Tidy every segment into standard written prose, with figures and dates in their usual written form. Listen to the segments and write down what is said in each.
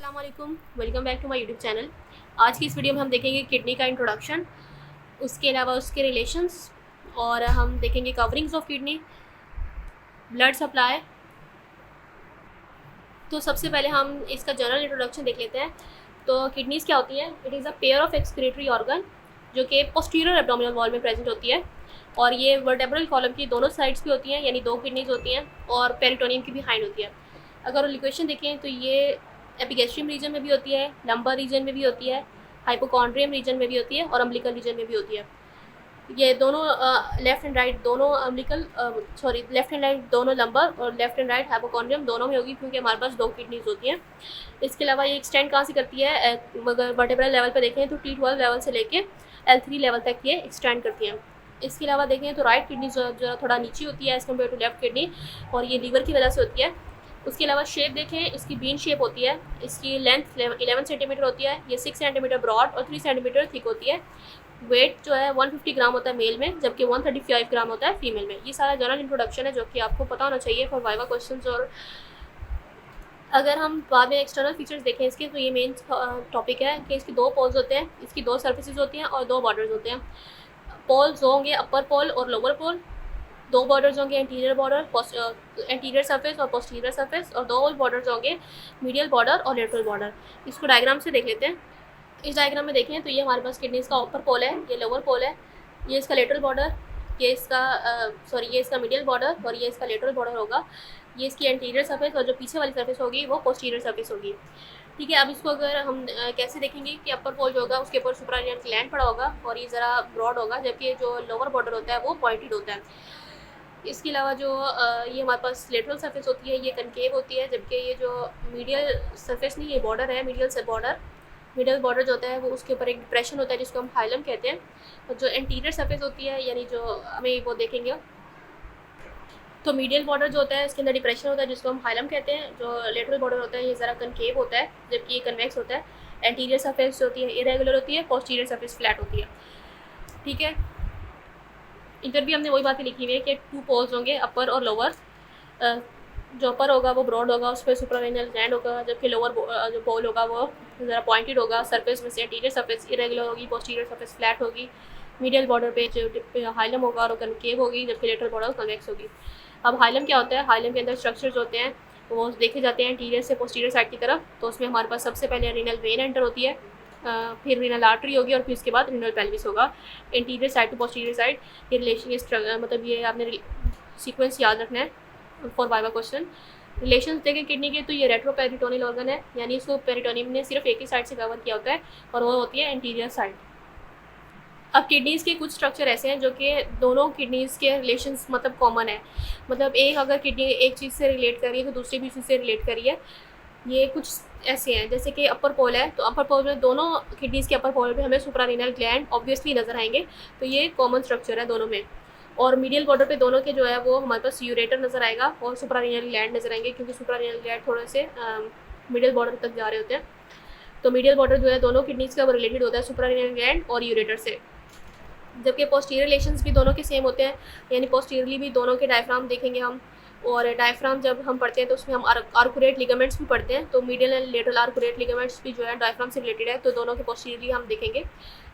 अस्सलाम वालेकुम, welcome back to my YouTube channel. आज की इस वीडियो में हम देखेंगे किडनी का इंट्रोडक्शन, उसके अलावा उसके रिलेशंस, और हम देखेंगे coverings of kidney, blood supply. तो सबसे पहले हम इसका जनरल इंट्रोडक्शन देख लेते हैं। तो किडनीज़ क्या होती हैं? It is a pair of excretory organ जो कि पोस्टीरियर एब्डोमिनल वॉल में प्रेजेंट होती है, और ये वर्टेब्रल कॉलम की दोनों साइड्स पे होती हैं, यानी दो किडनीज होती हैं, और पेरिटोनियम की बिहाइंड होती है। अगर लोकेशन देखें तो ये एपिगैस्ट्रियम रीजन में भी होती है, लंबर रीजन में भी होती है, हाइपोकॉन्ड्रियम रीजन में भी होती है, और अम्बिलिकल रीजन में भी होती है। ये दोनों लेफ़्ट एंड राइट दोनों लेफ़्ट एंड राइट दोनों लंबर और लेफ़्ट एंड राइट हाइपोकॉन्ड्रियम दोनों में होगी, क्योंकि हमारे पास दो किडनीज होती हैं। इसके अलावा ये एक्सटेंड कहाँ से करती है? अगर वर्टेब्रल लेवल पर देखें तो T12 लेवल से लेके L3 लेवल तक ये एक्सटेंड करती हैं। इसके अलावा देखें तो राइट किडनी जो थोड़ा नीचे होती है as compare to left kidney, और ये लीवर की वजह से होती है। उसके अलावा शेप देखें, इसकी बीन शेप होती है। इसकी लेंथ 11 सेंटीमीटर होती है। ये 6 सेंटीमीटर ब्रॉड और 3 सेंटीमीटर थिक होती है। वेट जो है 150 ग्राम होता है मेल में, जबकि 135 ग्राम होता है फीमेल में। ये सारा जनरल इंट्रोडक्शन है जो कि आपको पता होना चाहिए फॉर वाइवा क्वेश्चंस। और अगर हम बाद में एक्सटर्नल फीचर्स देखें इसके, तो ये मेन टॉपिक है कि इसके दो पोल्स होते हैं, इसकी दो सर्फेसिस होती हैं और दो बॉर्डर्स होते हैं। पोल्स होंगे अपर पोल और लोअर पोल। दो बॉर्डर्स होंगे एंटीरियर बॉर्डर, एंटीरियर सरफेस और पोस्टीरियर सरफेस, और दो बॉर्डर्स होंगे मीडियल बॉर्डर और लेटरल बॉर्डर। इसको डायग्राम से देख लेते हैं। इस डायग्राम में देखें तो ये हमारे पास किडनीज का अपर पोल है, ये लोअर पोल है, ये इसका लेटरल बॉर्डर, ये इसका मीडियल बॉर्डर, और ये इसका लेटरल बॉर्डर होगा। ये इसकी एंटीरियर सरफेस, और जो पीछे वाली सरफेस होगी वो पोस्टीरियर सरफेस होगी। ठीक है, अब इसको अगर हम कैसे देखेंगे कि अपर पोल जो होगा उसके ऊपर सुप्रानियल ग्लैंड पड़ा होगा और ये ज़रा ब्रॉड होगा, जबकि जो लोअर बॉर्डर होता है वो पॉइंटेड होता है। इसके अलावा जो ये हमारे पास लेटरल सरफेस होती है ये कनकेव होती है, जबकि ये जो मीडियल सरफेस नहीं, ये बॉर्डर है मिडिल बॉर्डर जो होता है वो उसके ऊपर एक डिप्रेशन होता है जिसको हम हाइलम कहते हैं। और जो एंटीरियर सरफेस होती है, यानी जो हमें वो देखेंगे तो मीडियल बॉर्डर जो होता है इसके अंदर डिप्रेशन होता है जिसको हम हाइलम कहते हैं। जो लेटरल बॉर्डर होता है ये ज़रा कनकेव होता है, जबकि ये कन्वेक्स होता है। एंटीरियर सरफेस होती है इरेगुलर होती है, पोस्टीरियर सरफेस फ्लैट होती है। ठीक है, इधर भी हमने वही बातें लिखी हुई है कि टू पोल्स होंगे अपर और लोअर। जो अपर होगा वो ब्रॉड होगा, उस पर सुप्रारेनियल ग्लैंड होगा, जबकि लोअर जो पोल होगा वो ज़रा पॉइंटेड होगा। सरफेस में से एंटीरियर सरफेस इरेगुलर होगी, पोस्टीरियर सरफेस फ्लैट होगी। मीडियल बॉर्डर पे जो हाइलम होगा और कनकेव होगी, जबकि लेटरल बॉर्डर कन्वेक्स होगी। अब हाइलम क्या होता है? हाइलम के अंदर स्ट्रक्चर्स होते हैं वो देखे जाते हैं एंटीरियर से पोस्टीरियर साइड की तरफ। तो उसमें हमारे पास सबसे पहले रीनल वेन एंटर होती है, फिर रीनल आर्टरी होगी, और फिर उसके बाद रीनल पेल्विस होगा। Anterior side to posterior side ये रिलेशन, ये मतलब ये आपने सीक्वेंस याद रखना है फॉर वाइवा क्वेश्चन। रिलेशंस देखें किडनी के तो ये रेट्रोपेरिटोनियल ऑर्गन है, यानी इसको पेरिटोनियम ने सिर्फ एक ही साइड से कवर किया होता है, और वो होती है एंटीरियर साइड। अब किडनीज़ के कुछ स्ट्रक्चर ऐसे हैं जो कि दोनों किडनीज़ के रिलेशंस मतलब कॉमन है। मतलब एक अगर किडनी एक चीज़ से रिलेट करी है तो दूसरी भी चीज़ से रिलेट करी है। ये कुछ ऐसे हैं जैसे कि अपर पोल है, तो अपर पोल में दोनों किडनीज़ के अपर पोल पे हमें सुप्रारीनल ग्लैंड ऑब्वियसली नज़र आएंगे, तो ये कॉमन स्ट्रक्चर है दोनों में। और मीडियल बॉर्डर पे दोनों के जो है वो हमारे पास यूरेटर नज़र आएगा और सुप्रारीनल ग्लैंड नज़र आएंगे, क्योंकि सुप्रारीनल ग्लैंड थोड़े से मिडिल बॉर्डर तक जा रहे होते हैं। तो मीडियल बॉर्डर जो है दोनों किडनीज़ का वो रिलेटेड होता है सुप्रारीनल ग्लैंड और यूरेटर से। जबकि पोस्टीरियर रिलेशंस भी दोनों के सेम होते हैं, यानी पोस्टीरियरली भी दोनों के डायफ्राम देखेंगे हम। और डायफ्राम जब हम पढ़ते हैं तो उसमें हम आर्कुरेट लिगामेंट्स भी पढ़ते हैं, तो मीडियल एंड लेटरल आर्कुरेट लिगामेंट्स भी जो है डायफ्राम से रिलेटेड है, तो दोनों के पोस्टीरियरली हम देखेंगे।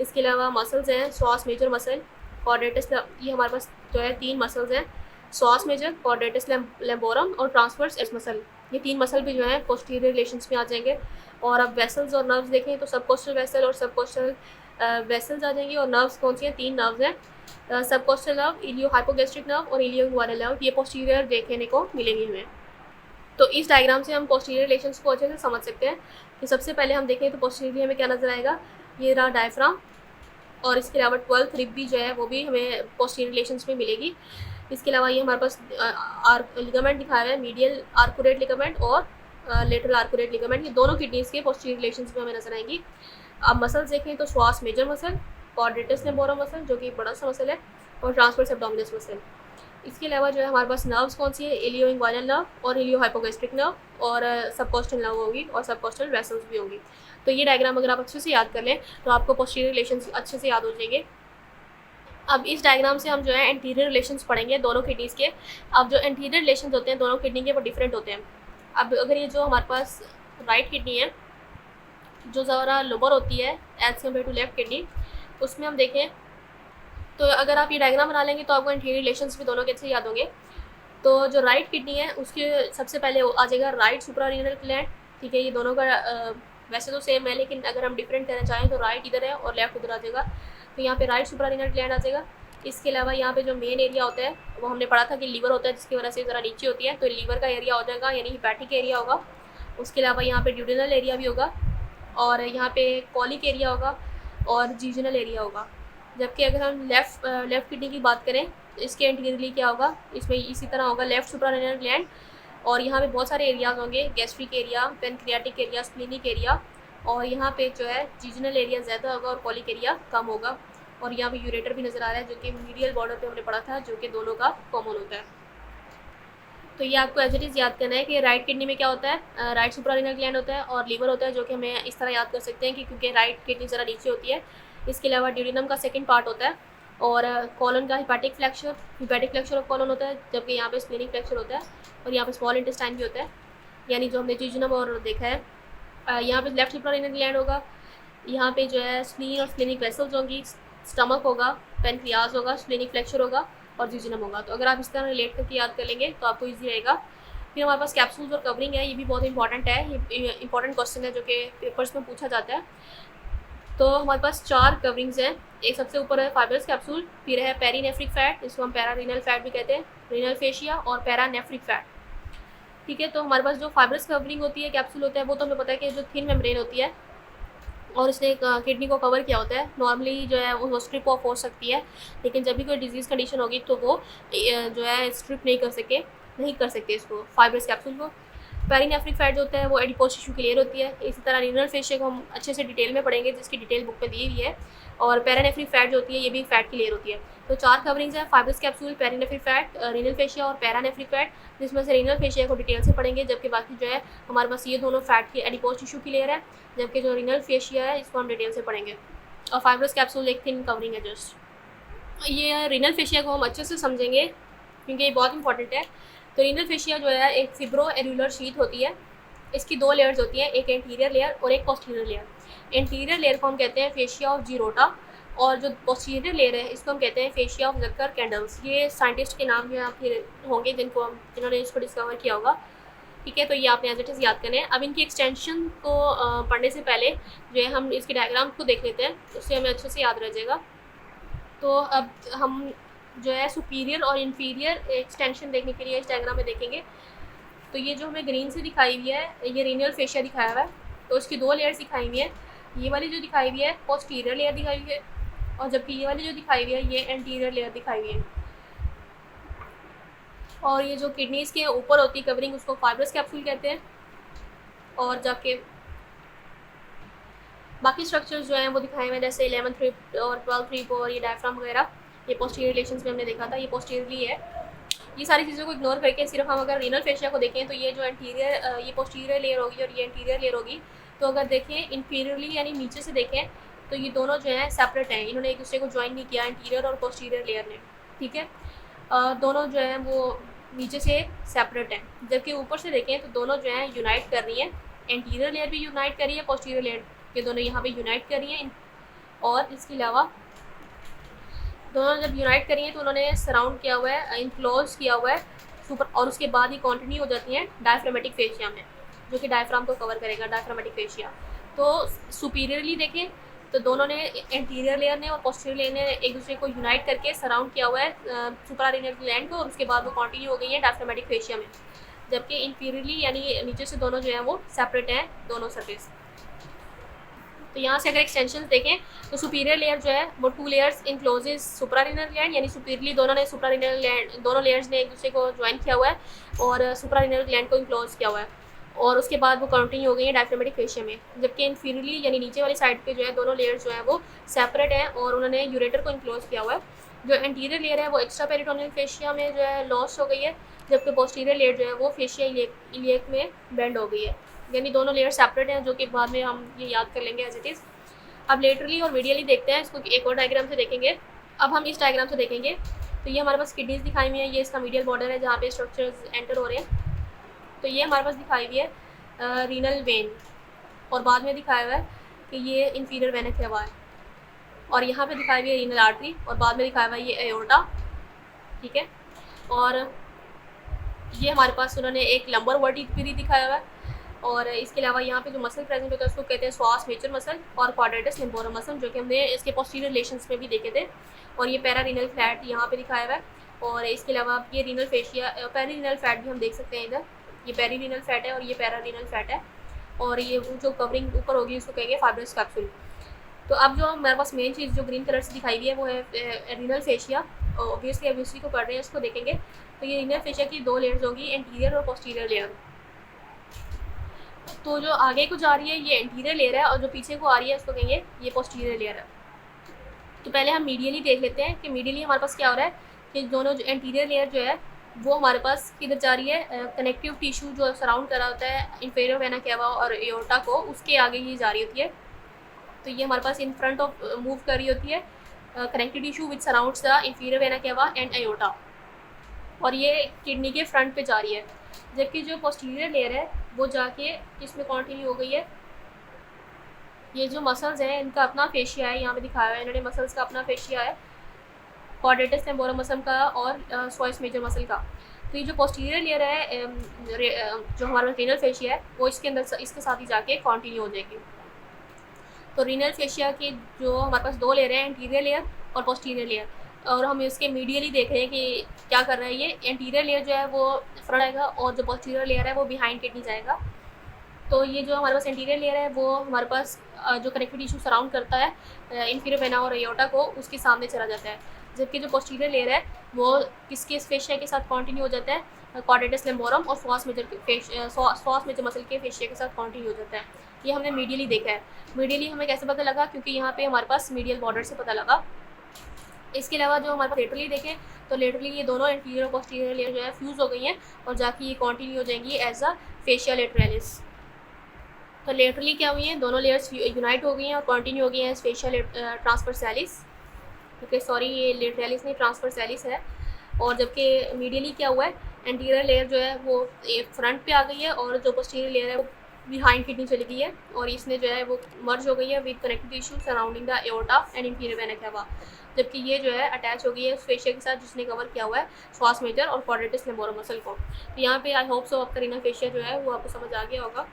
इसके अलावा मसल्स हैं, सॉस मेजर मसल, क्वाड्रेटस, ये हमारे पास जो है 3 मसल्स हैं, सॉस मेजर, क्वाड्रेटस लैम्बोरम और ट्रांसवर्स एस मसल। ये 3 मसल भी जो है पोस्टीरियर रिलेशंस में आ जाएंगे। और अब वेसल्स और नर्व्स देखें तो सबकोस्टल वेसल और सबकोस्टल वेसल्स आ जाएंगी। और नर्व्स कौन सी हैं? 3 नर्व्स हैं, सबकोस्टल नर्व, इलियो हाइपोगैस्ट्रिक नर्व और इलियो इंग्वानल नर्व। ये पोस्टीरियर देखने को मिलेंगे हमें। तो इस डायग्राम से हम पोस्टीरियर रिलेशंस को अच्छे से समझ सकते हैं कि सबसे पहले हम देखें तो पोस्टीरियरली हमें क्या नज़र आएगा? ये रहा डायफ्राम, और इसके अलावा 12th रिब भी जो है वो भी हमें पोस्टीरियर रिलेशंस में मिलेगी। इसके अलावा ये हमारे पास लिगामेंट दिखाया हुआ है, मीडियल आर्कुरेट लिगामेंट और लेटरल आर्कुरेट लिगामेंट। ये दोनों किडनीज़ के पोस्टीरियर रिलेशंस में हमें नजर आएंगी। अब मसल्स देखें तो श्वास मेजर मसल, क्वाड्रेटस लैम्बोरम मसल जो कि बड़ा सा मसल है, और ट्रांसवर्स एब्डोमिनस मसल। इसके अलावा जो है हमारे पास नर्व्स कौन सी है? इलियो इंग्वानल नर्व और इलियो हाइपोगैस्ट्रिक नर्व, और सबकोस्टल नर्व होगी और सबकोस्टल वेसल्स भी होंगी। तो ये डायग्राम अगर आप अच्छे से याद कर लें तो आपको पोस्टीरियर रिलेशंस अच्छे से याद हो जाएंगे। अब इस डायग्राम से हम जो है एंटीरियर रिलेशंस पढ़ेंगे दोनों किडनीज़ के। अब जो एंटीरियर रिलेशंस होते हैं दोनों किडनी के वो डिफरेंट होते हैं। अब अगर ये जो हमारे पास राइट किडनी है जो ज़रा लोअर होती है as compare to left kidney, उसमें हम देखें तो अगर आप ये डायग्राम बना लेंगे तो आपको इंटीरियर रिलेशंस भी दोनों के अच्छे याद होंगे। तो जो राइट किडनी है उसके सबसे पहले आ जाएगा राइट सुप्रारीनल ग्लैंड, ठीक है। ये दोनों का वैसे तो सेम है, लेकिन अगर हम डिफरेंट करना चाहें तो राइट इधर है और लेफ्ट उधर आ जाएगा। तो यहाँ पे राइट सुप्रारीनल ग्लैंड आ जाएगा। इसके अलावा यहाँ पे जो मेन एरिया होता है वो हमने पढ़ा था कि लीवर होता है, जिसकी वजह से ज़रा नीचे होती है, तो लीवर का एरिया हो जाएगा, यानी हिपैटिक एरिया होगा। उसके अलावा यहाँ पे ड्यूडेनल एरिया भी होगा, और यहाँ पे कॉलिक एरिया होगा, और जीजनल एरिया होगा। जबकि अगर हम लेफ़्ट किडनी की बात करें तो इसके एंटीरियरली क्या होगा, इसमें इसी तरह होगा लेफ़्ट सुप्रारेनल ग्लैंड, और यहाँ पे बहुत सारे एरियाज होंगे, gastric area, pancreatic area, splenic area, और यहाँ पे जो है जीजनल एरिया ज़्यादा होगा और कॉलिक एरिया कम होगा। और यहाँ पे यूरेटर भी नज़र आ रहा है, जो कि मीडियल बॉर्डर पे हमने पढ़ा था, जो कि दोनों का कॉमन होता है। तो ये आपको एज इट इज़ याद करना है कि राइट किडनी में क्या होता है, राइट सुप्रारेनल ग्लैंड होता है और लीवर होता है, जो कि हमें इस तरह याद कर सकते हैं कि क्योंकि राइट किडनी ज़रा नीचे होती है। इसके अलावा ड्यूडेनम का सेकंड पार्ट होता है, और कॉलन का हिपैटिक फ्लैक्चर ऑफ कॉलन होता है, जबकि यहाँ पे स्प्लीनिक फ्लैक्चर होता है, और यहाँ पे स्मॉल इंटेस्टाइन भी होता है, यानी जो हमने जीजनम और देखा है। यहाँ पे लेफ्ट सुप्रारेनल ग्लैंड होगा, यहाँ पे जो है स्प्लीन और स्प्लीनिक वेसल्स होंगी, स्टमक होगा, पेनक्रियाज होगा, स्प्लीनिक फ्लैक्चर होगा और जीजनम होगा। तो अगर आप इस तरह रिलेट करके याद कर लेंगे तो आपको ईजी रहेगा। फिर हमारे पास कैप्सूल्स और कवरिंग है, ये भी बहुत इंपॉर्टेंट है, ये इंपॉर्टेंट क्वेश्चन है जो कि पेपर्स में पूछा जाता है। तो हमारे पास 4 कवरिंग्स हैं। एक सबसे ऊपर है फाइब्रस कैप्सूल, फिर है पेरीनेफ्रिक फैट, इसको हम पैरारीनल फैट भी कहते हैं, रीनल फेशिया और पैरानेफ्रिक फैट, ठीक है। तो हमारे पास जो फाइब्रस कवरिंग होती है, कैप्सूल होता है, वो तो हमें पता है कि जो थिन मेम्ब्रेन होती है और इसने किडनी को कवर किया होता है। नॉर्मली जो है वो स्ट्रिप ऑफ हो सकती है, लेकिन जब भी कोई डिजीज़ कंडीशन होगी तो वो जो है स्ट्रिप नहीं कर सकते इसको, फाइब्रस कैप्सूल को। पेरिनेफ्रिक फैट जो होता है वो एडिपोज टिश्यू की लेयर होती है। इसी तरह रीनल फेशिया को हम अच्छे से डिटेल में पढ़ेंगे, जिसकी डिटेल बुक में दी हुई है। और पैरानेफ्रिक फैट जो होती है ये भी फैट की लेयर होती है। तो 4 कवरिंग्स हैं, fibrous capsule, perinephric fat, renal fascia और पैरानेफ्रिक फैट, जिसमें से रीनल फेशिया को डिटेल से पढ़ेंगे, जबकि बाकी जो है हमारे पास ये दोनों फैट की एडिपोज टिश्यू की लेयर है, जबकि जो रीनल फेशिया है इसको हम डिटेल से पढ़ेंगे। और फाइब्रस कैप्सूल एक थिन कवरिंग है जस्ट। ये रीनल फेशिया को हम अच्छे से समझेंगे क्योंकि ये बहुत इंपॉर्टेंट है। तो रीनल फेशिया जो है एक फिब्रो एरुलर शीट होती है। इसकी 2 लेयर्स होती हैं, एक एंटीरियर लेयर और एक पोस्टीरियर लेयर। एंटीरियर लेयर को हम कहते हैं फेशिया ऑफ जीरोटा, और जो पोस्टीरियर लेयर है इसको हम कहते हैं फेशिया ऑफ जक्कर कैंडल्स। ये साइंटिस्ट के नाम जो फिर होंगे जिन्होंने इसको डिस्कवर किया होगा, ठीक है। तो ये आपने एज इट इज़ याद करना है। अब इनकी एक्सटेंशन को पढ़ने से पहले जो है हम इसके डायग्राम को देख लेते हैं, उससे हमें अच्छे से याद रह जाएगा। तो अब हम जो है सुपीरियर और इन्फीरियर एक्सटेंशन देखने के लिए इस डायग्राम में देखेंगे। तो ये जो हमें ग्रीन से दिखाई हुई है ये रीनल फेशिया दिखाया हुआ है, तो उसकी 2 लेयर्स दिखाई हुई है। ये वाली जो दिखाई हुई है पोस्टीरियर लेयर दिखाई हुई है, और जबकि ये वाली जो दिखाई हुई है ये एंटीरियर लेयर दिखाई हुई है। और ये जो किडनीज़ के ऊपर होती है कवरिंग उसको फाइब्रस कैप्सूल कहते हैं, और जाके बाकी स्ट्रक्चर्स जो हैं वो दिखाए हुए हैं, जैसे 11th रिब और 12th रिब और ये डायफ्राम वगैरह, ये पोस्टीरियर रिलेशंस में हमने देखा था, ये पोस्टीरियरली है। ये सारी चीज़ों को इग्नोर करके सिर्फ हम अगर रीनल फेशिया को देखें तो ये जो एंटीरियर ये पोस्टीरियर लेयर होगी और ये एंटीरियर लेयर होगी। तो अगर देखें इंफीरियरली यानी नीचे से देखें तो ये दोनों जो हैं सेपरेट हैं, इन्होंने एक दूसरे को ज्वाइन नहीं किया, इंटीरियर और पोस्टीरियर लेयर ने, ठीक है। दोनों जो हैं वो नीचे से सेपरेट हैं, जबकि ऊपर से देखें तो दोनों जो हैं यूनाइट कर रही हैं। एंटीरियर लेयर भी यूनाइट कर रही है, पोस्टीरियर लेयर ये दोनों यहाँ पे यूनाइट कर रही हैं। और इसके अलावा दोनों जब यूनाइट करी हैं तो उन्होंने सराउंड किया हुआ है, इनक्लोज किया हुआ है सुपर, और उसके बाद ही कंटिन्यू हो जाती हैं डायफ्रामेटिक फेशिया में, जो कि डायफ्राम को कवर करेगा, डायफ्रामेटिक फेशिया। तो सुपीरियरली देखें तो दोनों ने एंटीरियर लेयर ने और पोस्टीरियर लेयर ने एक दूसरे को यूनाइट करके सराउंड किया हुआ है सुप्रारेनियल ग्लैंड को, और उसके बाद वो कंटिन्यू हो गई है डायफ्रामेटिक फेशिया में। जबकि इंफीरियरली यानी नीचे से दोनों जो हैं वो सेपरेट हैं, दोनों सरफेस। तो यहाँ से अगर एक्सटेंशन देखें तो सुपीरियर लेयर जो है वो 2 लेयर्स इनक्लोजेज सुप्रारेनल ग्लैंड, यानी सुपीरियरली दोनों लेयर्स ने एक दूसरे को ज्वाइन किया हुआ है और सुप्रारेनल ग्लैंड को इनक्लोज किया हुआ है, और उसके बाद वो कंटिन्यू हो गई है डायफ्रामेटिक फेशिया में। जबकि इनफीरियरली यानी नीचे वाली साइड पे जो है दोनों लेयर्स जो है वो सेपरेट हैं और उन्होंने यूरेटर को इनक्लोज किया हुआ है। जो एंटीरियर लेयर है वो एक्स्ट्रा पेरिटोनियल फेशिया में जो है लॉस हो गई है, जबकि पोस्टीरियर लेयर जो है वो फेशिया इलियक में बेंड हो गई है, यानी दोनों लेयर सेपरेट हैं, जो कि बाद में हम ये याद कर लेंगे एज इट इज़। अब लेटरली और मीडियली देखते हैं इसको, एक और डायग्राम से देखेंगे। अब हम इस डायग्राम से देखेंगे तो ये हमारे पास किडनीज दिखाई हुई है, ये इसका मीडियल बॉर्डर है जहाँ पे स्ट्रक्चर्स एंटर हो रहे हैं। तो ये हमारे पास दिखाई हुई है रीनल वेन, और बाद में दिखाया हुआ है कि ये इंफीरियर वेना केवा है, और यहाँ पे दिखाई हुई है रीनल आर्टरी, और बाद में दिखाया हुआ है ये एओर्टा, ठीक है। और ये हमारे पास उन्होंने एक लंबर वर्टिब्रा दिखाया हुआ है, और इसके अलावा यहाँ पे जो मसल प्रेजेंट होता है उसको कहते हैं स्वास मेजर मसल और क्वाड्रेटस लिम्बोरम मसल, जो कि हमने इसके पोस्टीरियर रिलेशंस में भी देखे थे। और ये पैरा रीनल फैट यहाँ पे दिखाया हुआ है, और इसके अलावा ये renal fascia perirenal fat भी हम देख सकते हैं इधर, ये पेरी रीनल फैट है और ये पैरा रीनल फैट है, और ये जो कवरिंग ऊपर होगी उसको कहेंगे फाइब्रस कैप्सूल। तो अब जो हमारे पास मेन चीज़ जो ग्रीन कलर से दिखाई दी है वो है रीनल फेशिया। ऑब्वियसली अब उसी को पढ़ रहे हैं, इसको देखेंगे। तो ये रीनल फेशिया की 2 लेयर्स होगी, एंटीरियर और पोस्टीरियर लेयर। तो जो आगे को जा रही है ये एंटीरियर लेयर है, और जो पीछे को आ रही है उसको कहेंगे ये पोस्टीरियर लेयर है। तो पहले हम मीडियली देख लेते हैं कि मीडियली हमारे पास क्या हो रहा है कि दोनों जो एंटीरियर लेयर जो है वो हमारे पास किधर जा रही है, कनेक्टिव टिश्यू जो सराउंड कर रहा होता है इंफीरियर वेना केवा और एओर्टा को, उसके आगे ही जा रही होती है। तो ये हमारे पास इन फ्रंट ऑफ मूव कर रही होती है connective tissue which surrounds the inferior vena cava and aorta, और ये किडनी के फ्रंट पे जा रही है। जबकि जो पोस्टीरियर लेयर है वो जाके इसमें कंटिन्यू हो गई है। ये जो मसल्स हैं इनका अपना फेशिया है, यहाँ पे दिखाया हुआ है इन्होंने, मसल्स का अपना फेशिया है, क्वाड्रेटस लिम्बोरम मसल का और स्वास मेजर मसल का। तो ये जो पोस्टीरियर लेयर है जो हमारा रीनल फेशिया है वो इसके अंदर इसके साथ ही जाके कंटिन्यू हो जाएगी। तो रीनल फेशिया की जो हमारे पास 2 लेयर हैं, एंटीरियर लेयर और पोस्टीरियर लेयर, और हम इसके मीडियली देख रहे हैं कि क्या कर रहा है। ये एंटीरियर लेयर जो है वो फ्रंट आएगा और जो पोस्टीरियर लेयर है वो बिहाइंड किडनी जाएगा। तो ये जो हमारे पास एंटीरियर लेयर है वो हमारे पास जो कनेक्टिव टिश्यू सराउंड करता है इंफीरियर वेना और एओर्टा को, उसके सामने चला जाता है। जबकि जो पोस्टीरियर लेयर है वो किसके फेशिया के साथ कंटिन्यू हो जाता है, क्वाड्रेटस लिम्बोरम और स्वास मेजर मसल के फेशिया के साथ कंटिन्यू हो जाता है। ये हमने मीडियली देखा है। मीडियली हमें कैसे पता लगा, क्योंकि यहाँ पे हमारे पास मीडियल बॉर्डर से पता लगा। इसके अलावा जो हमारे पास लेटरली देखें तो लेटरली ये दोनों एंटीरियर और पोस्टीरियर लेयर जो है फ्यूज़ हो गई हैं और जाके ये कंटिन्यू हो जाएंगी एज अ फेशिया लेटरालिस। तो लेटरली क्या हुई हैं, दोनों लेयर्स यूनाइट हो गई हैं और कंटिन्यू हो गई हैं as fascia transversalis. Okay sorry, ये लेटरालिस नहीं ट्रांसवर्सैलिस है। और जबकि मीडियली क्या हुआ है, एंटीरियर लेयर जो है वो फ्रंट पे आ गई है और जो पोस्टीरियर लेयर है वो बिहाइंड किडनी चली गई है, और इसने जो है वो मर्ज हो गई है with connective tissue surrounding the aorta and inferior vena cava. जबकि ये जो है अटैच हो गई है उस फेशिया के साथ जिसने कवर किया हुआ है स्वास मेजर और क्वाड्रेटस लिम्बोरम मसल को। तो यहाँ पे आई होप सो आपका रीनल फेशिया जो है वो आपको समझ आ गया होगा।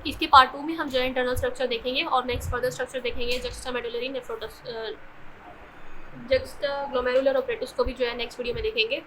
इसके पार्ट 2 में हम जो है इंटरनल स्ट्रक्चर देखेंगे और नेक्स्ट फर्दर स्ट्रक्चर देखेंगे जक्स्टामेडुलरी नेफ्रोटस, जक्स्टाग्लोमेरुलर ऑपरेटस को भी जो है नेक्स्ट वीडियो में देखेंगे।